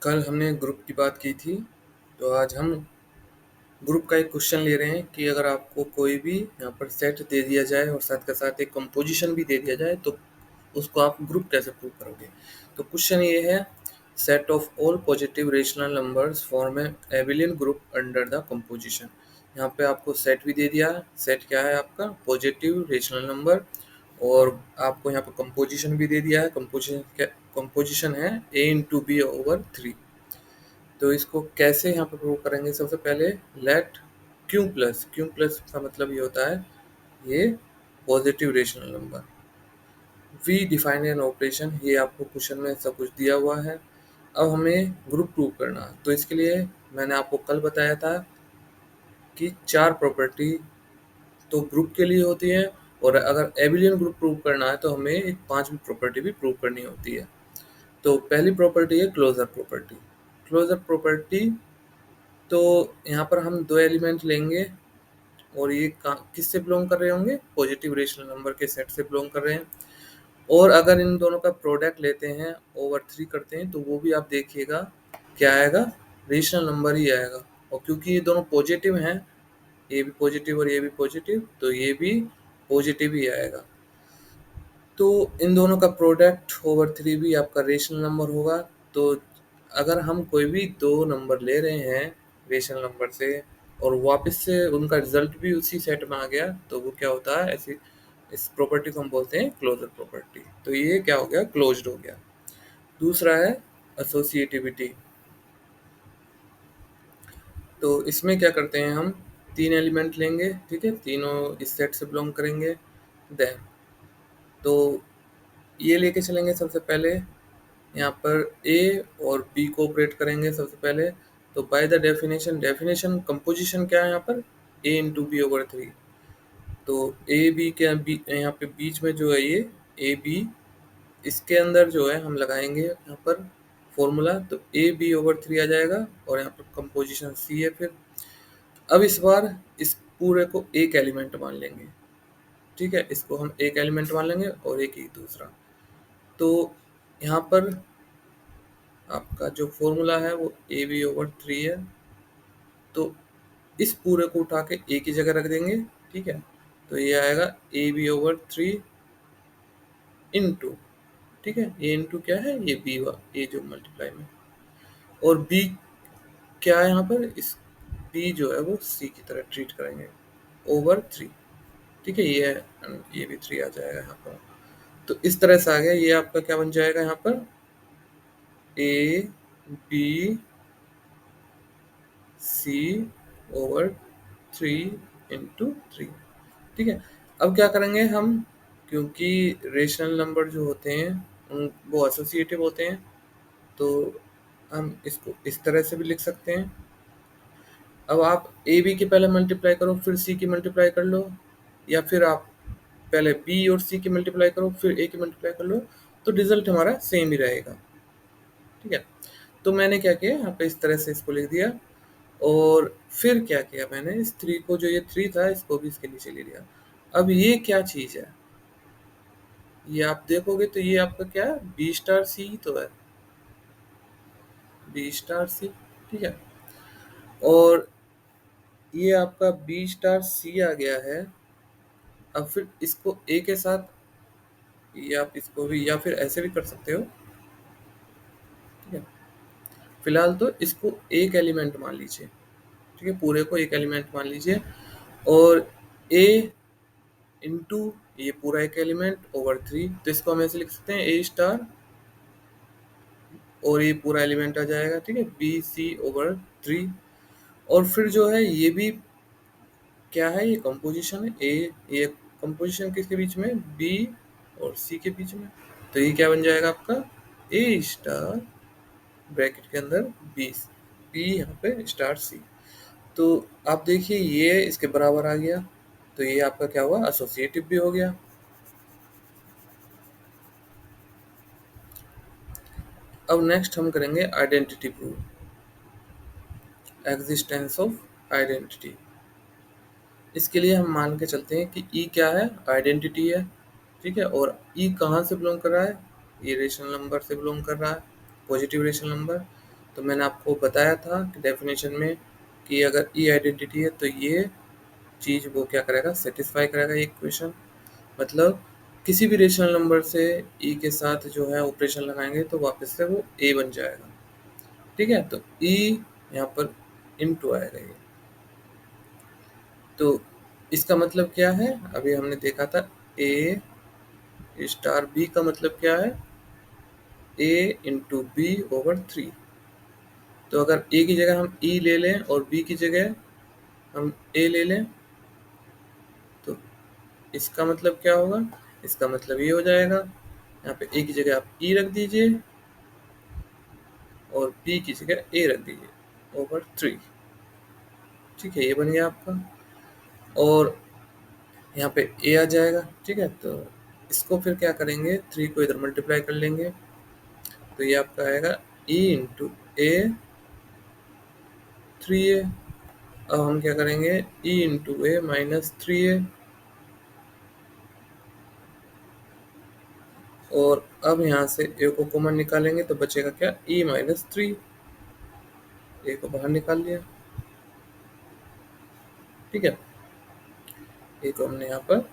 कल हमने ग्रुप की बात की थी, तो आज हम ग्रुप का एक क्वेश्चन ले रहे हैं कि अगर आपको कोई भी यहाँ पर सेट दे दिया जाए और साथ के साथ एक कंपोजिशन भी दे दिया जाए तो उसको आप ग्रुप कैसे प्रूव करोगे। तो क्वेश्चन ये है, set of all positive rational numbers form A abelian group under the composition. यहाँ पे आपको सेट भी दे दिया है। सेट क्या है आपका? Positive rational number. और आपको यहाँ पर कंपोजिशन भी दे दिया है। कंपोजिशन है a इंटू बी ओवर 3। तो इसको कैसे यहाँ पे प्रूव करेंगे? सबसे पहले लेट क्यू प्लस का मतलब ये होता है ये positive rational number. We define an operation, ये आपको क्वेश्चन में सब कुछ दिया हुआ है। अब हमें ग्रुप प्रूव करना है, तो इसके लिए मैंने आपको कल बताया था कि 4 प्रॉपर्टी तो ग्रुप के लिए होती है, और अगर एबिलियन ग्रुप प्रूव करना है तो हमें एक 5वीं प्रॉपर्टी भी प्रूव करनी होती है। तो पहली प्रॉपर्टी है क्लोजर प्रॉपर्टी। क्लोजर प्रॉपर्टी, तो यहाँ पर हम 2 एलिमेंट लेंगे और ये किससे बिलोंग कर रहे होंगे? पॉजिटिव रेशनल नंबर के सेट से बिलोंग कर रहे हैं। और अगर इन दोनों का प्रोडक्ट लेते हैं, ओवर 3 करते हैं, तो वो भी आप देखिएगा क्या आएगा? रेशनल नंबर ही आएगा। और क्योंकि ये दोनों पॉजिटिव हैं, ये भी पॉजिटिव और ये भी पॉजिटिव, तो ये भी पॉजिटिव ही आएगा। तो इन दोनों का प्रोडक्ट ओवर 3 भी आपका रेशनल नंबर होगा। तो अगर हम कोई भी 2 नंबर ले रहे हैं रेशनल नंबर से और वापस से उनका रिजल्ट भी उसी सेट में आ गया, तो वो क्या होता है? ऐसी इस प्रॉपर्टी को हम बोलते हैं क्लोजर प्रॉपर्टी। तो ये क्या हो गया? क्लोज्ड हो गया। दूसरा है एसोसिएटिविटी। तो इसमें क्या करते हैं हम? 3 एलिमेंट लेंगे, ठीक है, तीनों इस सेट से बिलोंग करेंगे। देन तो ये लेके चलेंगे सबसे पहले, यहाँ पर ए और बी कोऑपरेट करेंगे सबसे पहले। तो बाय द डेफिनेशन कंपोजिशन क्या है यहाँ पर? ए इंटू बी ओवर 3। तो ए बी के यहाँ पे बीच में जो है ये ए बी, इसके अंदर जो है हम लगाएंगे यहाँ पर फॉर्मूला, तो ए बी ओवर 3 आ जाएगा। और यहाँ पर कंपोजिशन सी है। फिर अब इस बार इस पूरे को एक एलिमेंट मान लेंगे, ठीक है, इसको हम एक एलिमेंट मान लेंगे और एक ही दूसरा। तो यहाँ पर आपका जो फॉर्मूला है वो ए बी ओवर 3 है। तो इस पूरे को उठा के ए की जगह रख देंगे, ठीक है। तो ये आएगा ए बी ओवर 3 इंटू, ठीक है, ए इंटू क्या है? ये बी वा ए जो मल्टीप्लाई में, और बी क्या है यहाँ पर? इस बी जो है वो सी की तरह ट्रीट करेंगे ओवर 3, ठीक है। ये भी 3 आ जाएगा यहाँ पर। तो इस तरह से आ गया। ये आपका क्या बन जाएगा यहाँ पर? A B C over 3 into 3, ठीक है। अब क्या करेंगे हम? क्योंकि रेशनल नंबर जो होते हैं वो एसोसिएटिव होते हैं, तो हम इसको इस तरह से भी लिख सकते हैं। अब आप ए बी की पहले मल्टीप्लाई करो, फिर सी की मल्टीप्लाई कर लो, या फिर आप पहले बी और सी की मल्टीप्लाई करो, फिर ए की मल्टीप्लाई कर लो, तो रिजल्ट हमारा सेम ही रहेगा, ठीक है। तो मैंने क्या किया यहाँ पे? इस तरह से इसको लिख दिया। और फिर क्या किया मैंने? इस 3 को, जो ये 3 था, इसको भी इसके नीचे ले लिया। अब ये क्या चीज़ है? ये आप देखोगे तो ये आपका क्या है? बी स्टार सी ही तो है, बी स्टार सी, ठीक है। और ये आपका बी स्टार सी आ गया है। अब फिर इसको ए के साथ, ये आप इसको भी या फिर ऐसे भी कर सकते हो, ठीक है। फिलहाल तो इसको एक एलिमेंट मान लीजिए, ठीक है, पूरे को एक एलिमेंट मान लीजिए। और ए इंटू ये पूरा एक एलिमेंट ओवर 3, तो इसको हम ऐसे लिख सकते हैं ए स्टार, और ये पूरा एलिमेंट आ जाएगा, ठीक है, बी सी ओवर 3। और फिर जो है ये भी क्या है? ये कंपोजिशन है। ये कंपोजिशन किसके बीच में? बी और सी के बीच में। तो ये क्या बन जाएगा आपका? ए स्टार ब्रैकेट के अंदर बी, बी यहाँ पे स्टार सी। तो आप देखिए ये इसके बराबर आ गया। तो ये आपका क्या हुआ? एसोसिएटिव भी हो गया। अब नेक्स्ट हम करेंगे identity proof, existence of identity. इसके लिए हम मान के चलते हैं कि ई क्या है? आइडेंटिटी है, ठीक है। और ई कहाँ से बिलोंग कर रहा है? ये रेशनल नंबर से बिलोंग कर रहा है, पॉजिटिव रेशनल नंबर। तो मैंने आपको बताया था कि डेफिनेशन में कि अगर ई आइडेंटिटी है तो ये चीज़ वो क्या करेगा, सेटिस्फाई करेगा ये इक्वेशन। मतलब किसी भी रेशनल नंबर से ई के साथ जो है ऑपरेशन लगाएंगे तो वापस से वो ए बन जाएगा। ठीक है, तो ई यहाँ पर इनटू आएगा ये। तो इसका मतलब क्या है, अभी हमने देखा था ए स्टार बी का मतलब क्या है, ए इंटू बी ओवर 3। तो अगर ए की जगह हम ई ले लें और बी की जगह हम ए ले लें तो इसका मतलब क्या होगा, इसका मतलब ये हो जाएगा, यहाँ पे ए की जगह आप ई रख दीजिए और बी की जगह ए रख दीजिए ओवर 3। ठीक है, ये बन गया आपका। और यहाँ पे ए आ जाएगा। ठीक है, तो इसको फिर क्या करेंगे, 3 को इधर मल्टीप्लाई कर लेंगे तो ये आपका आएगा ई इंटू ए 3a। अब हम क्या करेंगे, ई इंटू ए माइनस 3a। और अब यहाँ से ए को कॉमन निकालेंगे तो बचेगा क्या, ई माइनस 3। ए को बाहर निकाल लिया। ठीक है, ए को हमने यहाँ पर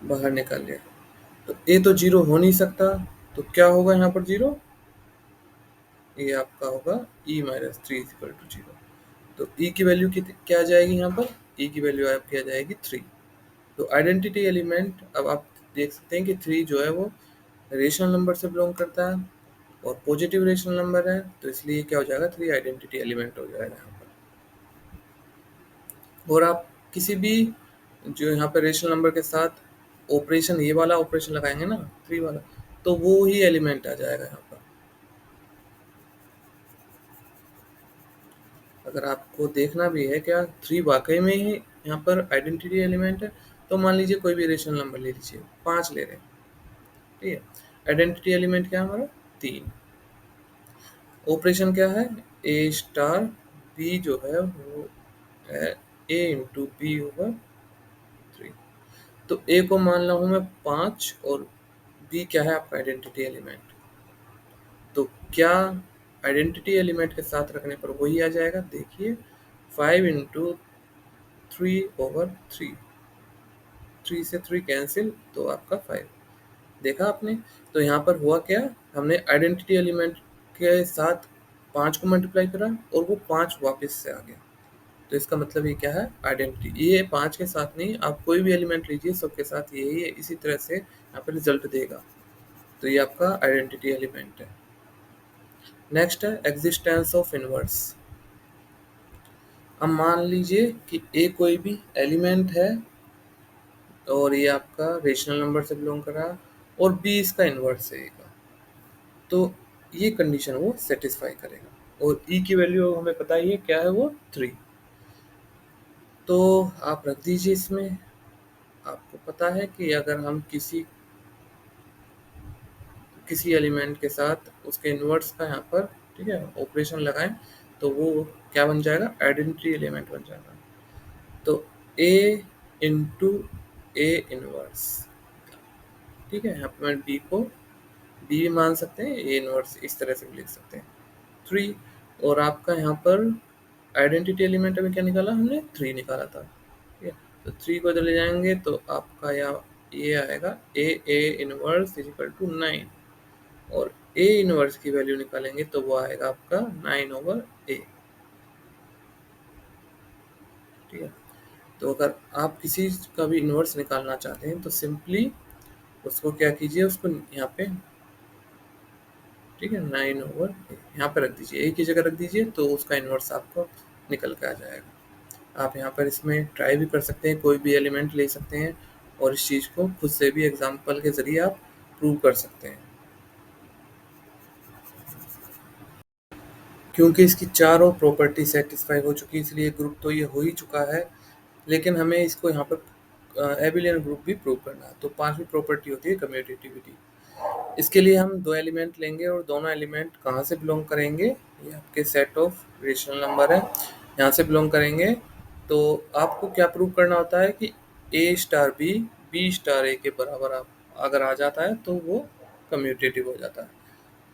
बाहर निकाल लिया। तो ए तो जीरो हो नहीं सकता, तो क्या होगा यहाँ पर जीरो, ये आपका होगा E minus 3 equal to zero. तो ई की वैल्यू क्या आ जाएगी यहाँ पर, ई की वैल्यू आपकी आ जाएगी 3। तो आइडेंटिटी एलिमेंट, अब आप देख सकते हैं कि 3 जो है वो रेशनल नंबर से बिलोंग करता है और पॉजिटिव रेशनल नंबर है, तो इसलिए क्या हो जाएगा, 3 आइडेंटिटी एलिमेंट हो जाएगा यहाँ पर। और आप किसी भी जो यहाँ पे रेशनल नंबर के साथ ऑपरेशन, ये वाला ऑपरेशन लगाएंगे ना 3 वाला, तो वो ही एलिमेंट आ जाएगा यहाँ पर। अगर आपको देखना भी है क्या 3 वाकई में ही यहाँ पर आइडेंटिटी एलिमेंट है, तो मान लीजिए कोई भी रेशनल नंबर ले लीजिए, 5 ले रहे हैं। ठीक है, आइडेंटिटी एलिमेंट क्या है हमारा, 3। ऑपरेशन क्या है, ए स्टार बी जो है वो है ए इंटू बी ओवर 3। तो ए को मान रहा हूँ मैं 5 और बी क्या है आपका आइडेंटिटी एलिमेंट। तो क्या आइडेंटिटी एलिमेंट के साथ रखने पर वही आ जाएगा, देखिए 5 इंटू 3 ओवर 3, 3 से 3 कैंसिल तो आपका 5। देखा आपने, तो यहाँ पर हुआ क्या, हमने आइडेंटिटी एलिमेंट के साथ 5 को मल्टीप्लाई करा और वो 5 वापस से आ गया। तो इसका मतलब ये क्या है, आइडेंटिटी, ये 5 के साथ नहीं, आप कोई भी एलिमेंट लीजिए सबके साथ यही है, इसी तरह से यहाँ पर रिजल्ट देगा। तो ये आपका आइडेंटिटी एलिमेंट है। नेक्स्ट है एग्जिस्टेंस ऑफ इनवर्स। अब मान लीजिए कि ए कोई भी एलिमेंट है और ये आपका रेशनल नंबर से बिलोंग कर रहा है और बी इसका इनवर्स है ए का, तो ये कंडीशन वो सेटिस्फाई करेगा। और ई की वैल्यू हमें पता ही है क्या है, वो 3। तो आप रख दीजिए इसमें। आपको पता है कि अगर हम किसी किसी एलिमेंट के साथ उसके इन्वर्स का यहाँ पर, ठीक है, ऑपरेशन लगाएं तो वो क्या बन जाएगा, आइडेंटिटी एलिमेंट बन जाएगा। तो ए इंटू ए इनवर्स। ठीक है, यहाँ पर मैं बी को बी भी मान सकते हैं, ए इनवर्स इस तरह से भी लिख सकते हैं 3। और आपका यहाँ पर आइडेंटिटी एलिमेंट में क्या निकाला हमने, 3 निकाला था। ठीक है, तो 3 को इधर ले जाएंगे तो आपका यहाँ ये आएगा A A inverse is equal to 9। और ए इनवर्स की वैल्यू निकालेंगे तो वो आएगा आपका 9 ओवर ए। ठीक है, तो अगर आप किसी का भी इनवर्स निकालना चाहते हैं तो सिंपली उसको क्या कीजिए, उसको यहाँ पे, ठीक है, 9 ओवर यहाँ पे रख दीजिए, ए की जगह रख दीजिए तो उसका इनवर्स आपको निकल के आ जाएगा। आप यहाँ पर इसमें ट्राई भी कर सकते हैं, कोई भी एलिमेंट ले सकते हैं और इस चीज़ को खुद से भी एग्जाम्पल के ज़रिए आप प्रूव कर सकते हैं। क्योंकि इसकी चारों प्रॉपर्टी सेटिस्फाई हो चुकी है इसलिए ग्रुप तो ये हो ही चुका है, लेकिन हमें इसको यहाँ पर एबिलियन ग्रुप भी प्रूव करना है। तो 5वीं प्रॉपर्टी होती है कम्यूटेटिविटी। इसके लिए हम 2 एलिमेंट लेंगे और दोनों एलिमेंट कहाँ से बिलोंग करेंगे, ये आपके सेट ऑफ रेशनल नंबर है, यहाँ से बिलोंग करेंगे। तो आपको क्या प्रूव करना होता है कि ए स्टार बी बी स्टार ए के बराबर आप अगर आ जाता है तो वो कम्यूटेटिव हो जाता है।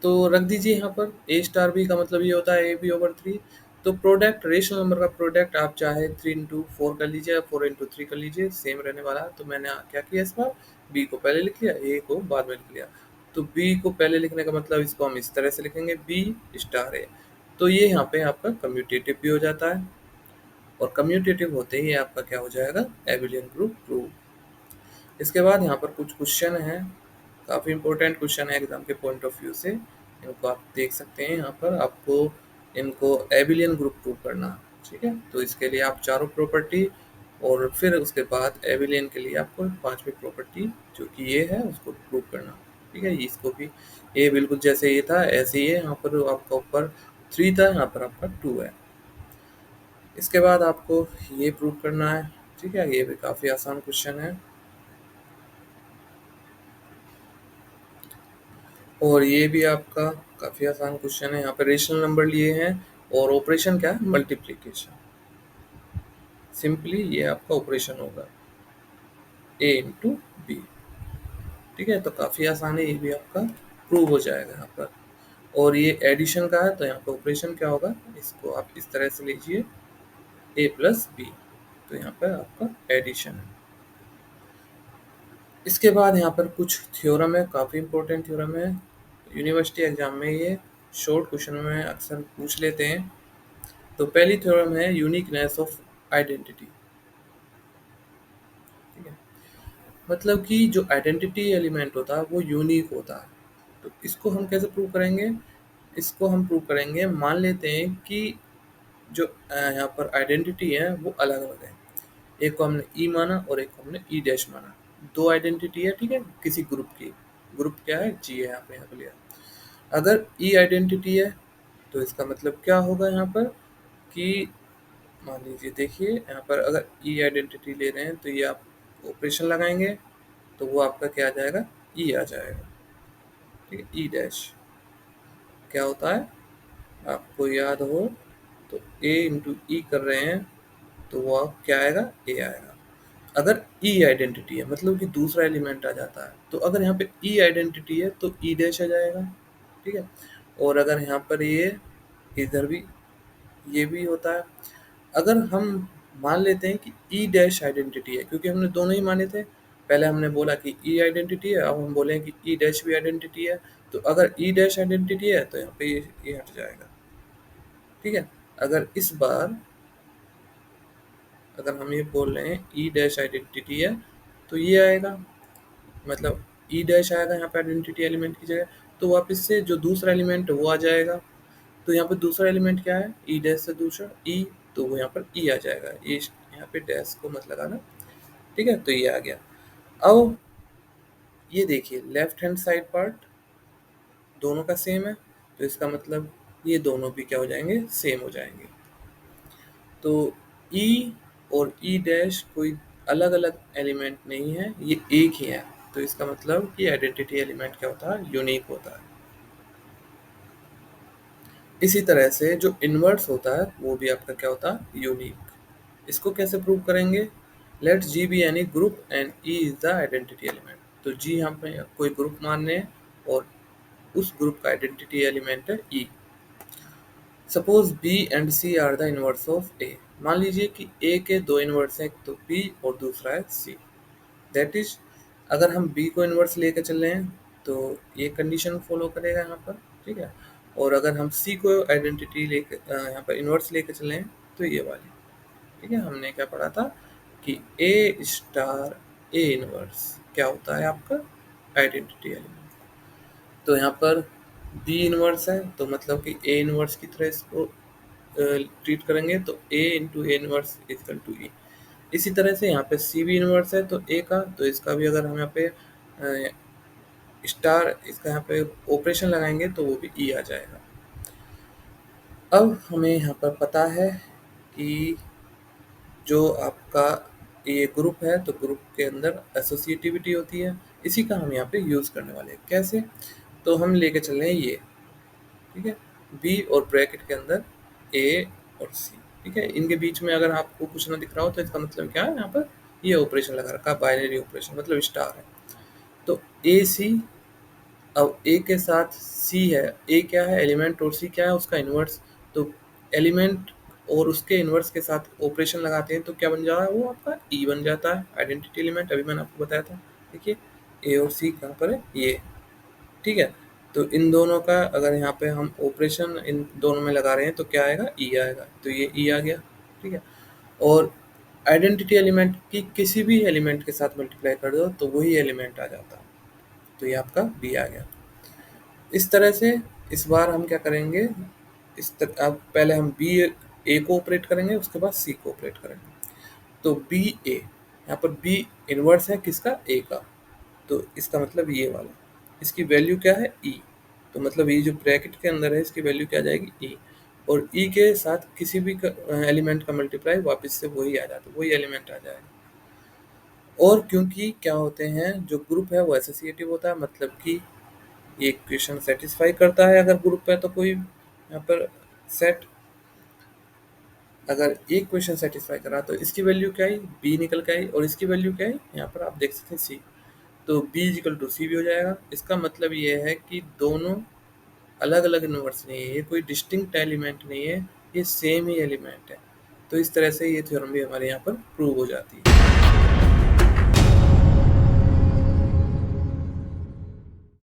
तो रख दीजिए यहाँ पर ए स्टार बी का मतलब ये होता है ए बी ओवर 3। तो प्रोडक्ट रेशनल नंबर का प्रोडक्ट आप चाहे 3 into 4 कर लीजिए, 4 into 3 कर लीजिए, सेम रहने वाला है। तो मैंने क्या किया, इस बार बी को पहले लिख लिया, ए को बाद में लिख लिया। तो बी को पहले लिखने का मतलब इसको हम इस तरह से लिखेंगे बी स्टार ए। तो ये यहाँ पे आपका कम्यूटेटिव भी हो जाता है, और कम्यूटेटिव होते ही आपका क्या हो जाएगा, एबिलियन ग्रुप प्रूव। इसके बाद यहाँ पर कुछ क्वेश्चन है, काफ़ी इंपॉर्टेंट क्वेश्चन है एग्जाम के पॉइंट ऑफ व्यू से। इनको आप देख सकते हैं, यहाँ पर आपको इनको एबिलियन ग्रुप प्रूव करना है, ठीक है। तो इसके लिए आप चारों प्रॉपर्टी, और फिर उसके बाद एबिलियन के लिए आपको पांचवी प्रॉपर्टी जो कि ये है उसको प्रूव करना, ठीक है। इसको भी ये बिल्कुल जैसे ये था ऐसे ही है, यहाँ पर आपका ऊपर 3 था, यहाँ पर आपका 2 है। इसके बाद आपको ये प्रूव करना है, ठीक है। ये भी काफ़ी आसान क्वेश्चन है, और ये भी आपका काफ़ी आसान क्वेश्चन है। यहाँ पे रेशनल नंबर लिए हैं, और ऑपरेशन क्या है, मल्टीप्लिकेशन। सिंपली ये आपका ऑपरेशन होगा ए इंटू बी, ठीक है। तो काफ़ी आसान है, ये भी आपका प्रूव हो जाएगा यहाँ पर। और ये एडिशन का है, तो यहाँ पे ऑपरेशन क्या होगा, इसको आप इस तरह से लीजिए ए प्लस बी, तो यहाँ पर आपका एडिशन है। इसके बाद यहाँ पर कुछ थ्योरम है, काफ़ी इंपॉर्टेंट थ्योरम है, यूनिवर्सिटी एग्जाम में ये शॉर्ट क्वेश्चन में अक्सर पूछ लेते हैं। तो पहली थ्योरम है यूनिकनेस ऑफ आइडेंटिटी, ठीक है। मतलब कि जो आइडेंटिटी एलिमेंट होता है वो यूनिक होता है। तो इसको हम कैसे प्रूव करेंगे, इसको हम प्रूव करेंगे, मान लेते हैं कि जो यहाँ पर आइडेंटिटी है वो अलग अलग है। एक को हमने ई माना और एक को हमने ई डैश माना, दो आइडेंटिटी है, ठीक है, किसी ग्रुप की। ग्रुप क्या है, जी है, यहाँ पे लिया। अगर ई आइडेंटिटी है तो इसका मतलब क्या होगा यहाँ पर, कि मान लीजिए, देखिए यहाँ पर अगर ई आइडेंटिटी ले रहे हैं तो ये आप ऑपरेशन लगाएंगे तो वो आपका क्या आ जाएगा, ई आ जाएगा, ठीक है। ई डैश क्या होता है, आपको याद हो तो ए इंटू ई कर रहे हैं, तो वो आप क्या आएगा, ए आएगा। अगर ई आइडेंटिटी है मतलब कि दूसरा एलिमेंट आ जाता है, तो अगर यहाँ पे ई आइडेंटिटी है तो ई डैश आ जाएगा, ठीक है। और अगर यहाँ पर ये इधर भी ये भी होता है। अगर हम मान लेते हैं कि ई डैश आइडेंटिटी है, क्योंकि हमने दोनों ही माने थे, पहले हमने बोला कि ई आइडेंटिटी है, अब हम बोलें कि ई डैश भी आइडेंटिटी है। तो अगर ई डैश आइडेंटिटी है तो यहाँ पे ये हट जाएगा, ठीक है। अगर इस बार अगर हम ये बोल रहे हैं ई डैश आइडेंटिटी है तो ये आएगा, मतलब ई डैश आएगा यहाँ पे आइडेंटिटी एलिमेंट की जगह, तो वापस से जो दूसरा एलिमेंट है वो आ जाएगा। तो यहाँ पे दूसरा एलिमेंट क्या है, ई डैश से दूसरा ई, तो वो यहाँ पर ई आ जाएगा, ये यहाँ पे डैश को मत लगाना, ठीक है। तो ये आ गया। अब ये देखिए लेफ्ट हैंड साइड पार्ट दोनों का सेम है, तो इसका मतलब ये दोनों भी क्या हो जाएंगे, सेम हो जाएंगे। तो ई और ई डैश कोई अलग अलग एलिमेंट नहीं है, ये एक ही है। तो इसका मतलब कि आइडेंटिटी एलिमेंट क्या होता है, यूनिक होता है। इसी तरह से जो इनवर्स होता है वो भी आपका क्या होता है, यूनिक। इसको कैसे प्रूव करेंगे, let G be any group and E is the identity element. तो जी हम पे कोई ग्रुप मान रहे हैं, और उस ग्रुप का आइडेंटिटी एलिमेंट है E. Suppose B and C are the inverse of A. मान लीजिए कि ए के दो इनवर्स हैं, एक तो बी और दूसरा है सी। दैट इज, अगर हम बी को इनवर्स लेकर चल रहे हैं तो ये कंडीशन फॉलो करेगा यहाँ पर, ठीक है। और अगर हम सी को आइडेंटिटी लेकर यहाँ पर इनवर्स लेकर चले हैं तो ये वाली, ठीक है। हमने क्या पढ़ा था कि ए स्टार ए इनवर्स क्या होता है, आपका आइडेंटिटी एलिमेंट। तो यहाँ पर बी इनवर्स है तो मतलब कि ए इनवर्स की तरह इसको ट्रीट करेंगे, तो A into A inverse equal to E. इसी तरह से यहाँ पे सी भी इनवर्स है तो ए का, तो इसका भी अगर हम यहाँ पे स्टार इसका यहाँ पे ऑपरेशन लगाएंगे तो वो भी ई आ जाएगा। अब हमें यहाँ पर पता है कि जो आपका ये ग्रुप है तो ग्रुप के अंदर एसोसिएटिविटी होती है, इसी का हम यहाँ पे यूज़ करने वाले हैं। कैसे, तो हम लेके चल रहे हैं ये, ठीक है, बी और ब्रैकेट के अंदर ए और सी, ठीक है। इनके बीच में अगर आपको कुछ ना दिख रहा हो तो इसका मतलब क्या है, यहाँ पर ये ऑपरेशन लगा रखा, बाइनरी ऑपरेशन मतलब स्टार है। तो ए सी अब ए के साथ सी है, ए क्या है एलिमेंट और सी क्या है उसका इन्वर्स, तो एलिमेंट और उसके इन्वर्स के साथ ऑपरेशन लगाते हैं तो क्या बन जा रहा है वो आपका ई बन जाता है, आइडेंटिटी एलिमेंट अभी मैंने आपको बताया था। देखिए ए और सी कहाँ पर है, ये, ठीक है। तो इन दोनों का अगर यहाँ पे हम ऑपरेशन इन दोनों में लगा रहे हैं तो क्या आएगा, ई आएगा, तो ये ई आ गया, ठीक है। और आइडेंटिटी एलिमेंट की किसी भी एलिमेंट के साथ मल्टीप्लाई कर दो तो वही एलिमेंट आ जाता है, तो ये आपका बी आ गया। इस तरह से इस बार हम क्या करेंगे, अब पहले हम बी ए को ऑपरेट करेंगे उसके बाद सी को ऑपरेट करेंगे। तो बी ए, यहाँ पर बी इनवर्स है किसका, ए का, तो इसका मतलब ये वाला, इसकी वैल्यू क्या है ई, तो मतलब ये जो ब्रैकेट के अंदर है इसकी वैल्यू क्या आ जाएगी ई, और ई के साथ किसी भी एलिमेंट का मल्टीप्लाई वापस से वही आ जाता है, वही एलिमेंट आ जाएगा। और क्योंकि क्या होते हैं जो ग्रुप है वो एसोसिएटिव होता है, मतलब कि ये इक्वेशन सेटिस्फाई करता है अगर ग्रुप है तो कोई यहाँ पर सेट, अगर एक क्वेश्चन सेटिस्फाई करा तो इसकी वैल्यू क्या आई, बी निकल के आई, और इसकी वैल्यू क्या आई यहाँ पर आप देख सकते हैं सी, तो बी इजिकल टू सी भी हो जाएगा। इसका मतलब ये है कि दोनों अलग अलग इन्वर्स नहीं है, ये कोई डिस्टिंक्ट एलिमेंट नहीं है, ये सेम ही एलिमेंट है। तो इस तरह से ये थ्योरम भी हमारे यहाँ पर प्रूव हो जाती है।